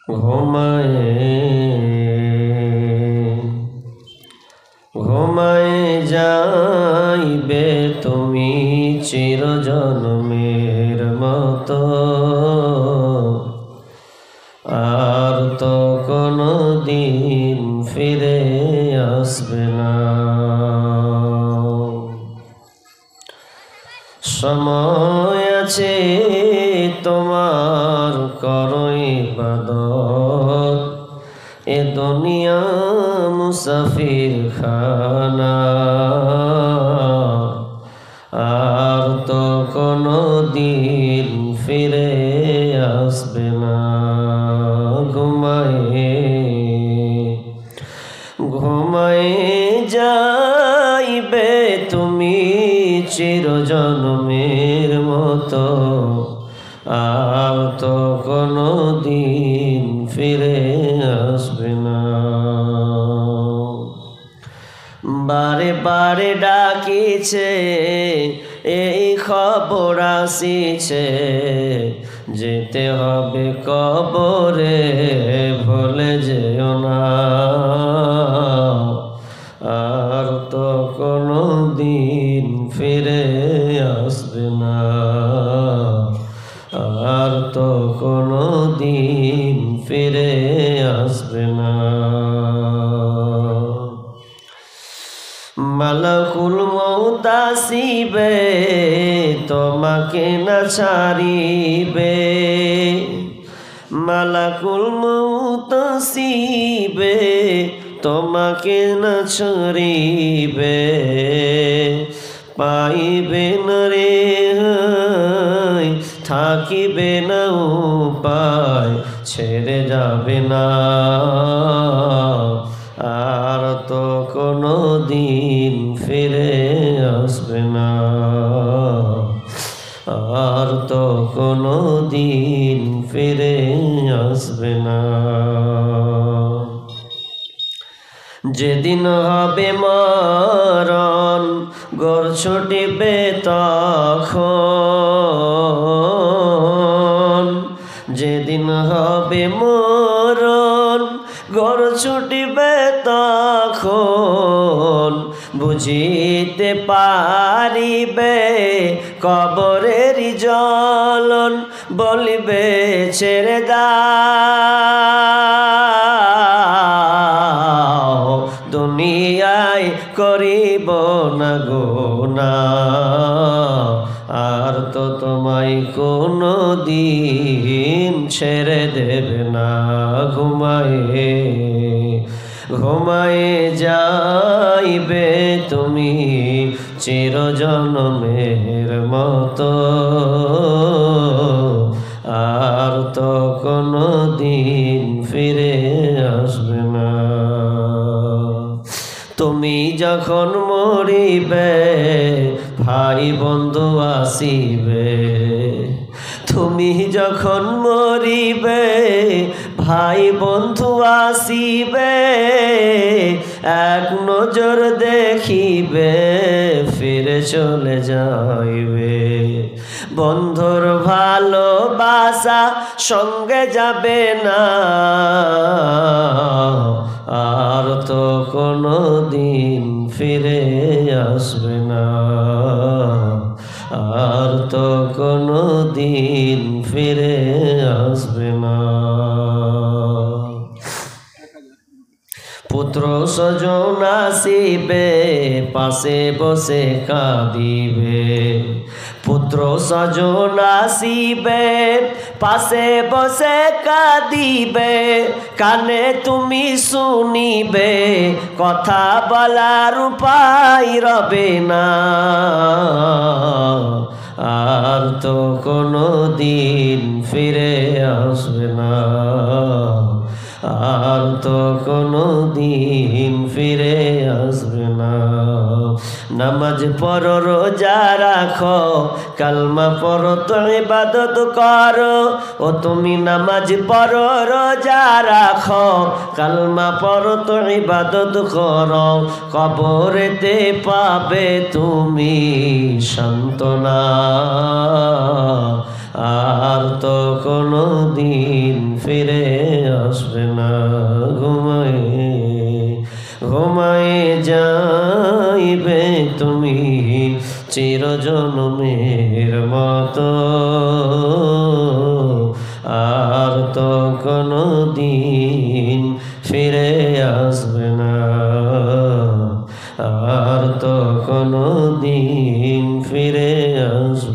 ঘুমায়ে যাইবে তুমি চিরজন্মের মতো, আর তো কোনো দিন ফিরে আসবে না। সময় আছে তোমার, করো ইবাদত, এ দুনিয়া মুসাফির খানা, আর তো কোনো দিন ফিরে আসবে না। ঘুমায়ে যাইবে তুমি চিরজন্মের মতো, আর তো কোনো দিন ফিরে আসবে না। বারে বারে ডাকিছে এই খবর আসিছে, যেতে হবে কবরে, ভুলে যেও না। আর তো কোনো দিন ফিরে আসবে না, আর তো কোনো দিন ফিরে আসবে না। মালাকুল মউত আসিবে, তোমাকে না ছাড়িবে। মালাকুল মউত আসিবে, তোমাকে না ছাড়িবে। পাইবে না রে থাকিবে না উপায়, ছেড়ে যাবে না। আর তো কোনো দিন ফিরে আসবে না, আর তো কোনো দিন ফিরে আসবে না। যেদিন হবে মরণ, গড় ছুটিবে তখন। যেদিন হবে মরণ, গড় ছুটিবে তখন। বুঝিতে পারিবে কবরের জ্বলন, বলিবে ছেড়ে দাও, দুনিয়ায় করিব না গুনাহ। আর তো তোমায় কোনো দিন ছেড়ে দেবে না। ঘুমায়ে যাইবে তুমি চিরজন্মের মতো, আর তো কোনো দিন ফিরে আসবে না। তুমি যখন মরিবে, ভাই বন্ধু আসিবে। তুমি যখন মরিবে, ভাই বন্ধু আসিবে। এক নজর দেখিবে, ফিরে চলে যাইবে। বন্ধুর ভালোবাসা সঙ্গে যাবে না, আর তো কোনো দিন ফিরে আসবে না, আর তো কোনো দিন ফিরে আসবে না। পুত্র স্বজন আসিবে, পাশে বসে কাঁদিবে। পুত্র স্বজন আসিবে, পাশে বসে কাঁদিবে। কানে তুমি শুনিবে, কথা বলার উপায় রবে না। আর তো কোনো দিন ফিরে আসবে না, আর তো কোনো দিন ফিরে আসবে না। নামাজ পড়ো, রোজা রাখো, কালমা পড়ো, তো ইবাদত করো। ও তুমি নামাজ পড়ো, রোজা রাখো, কালমা পড়ো, তো ইবাদত করো। কবরেতে পাবে তুমি সান্ত্বনা, আর তো কোনো দিন ফিরে আসবে না। ঘুমায়ে ঘুমায়ে যাইবে তুমি চিরজনমের মতো, আর তো কোনো দিন ফিরে আসবে না, আর তো কোনো দিন ফিরে আসবে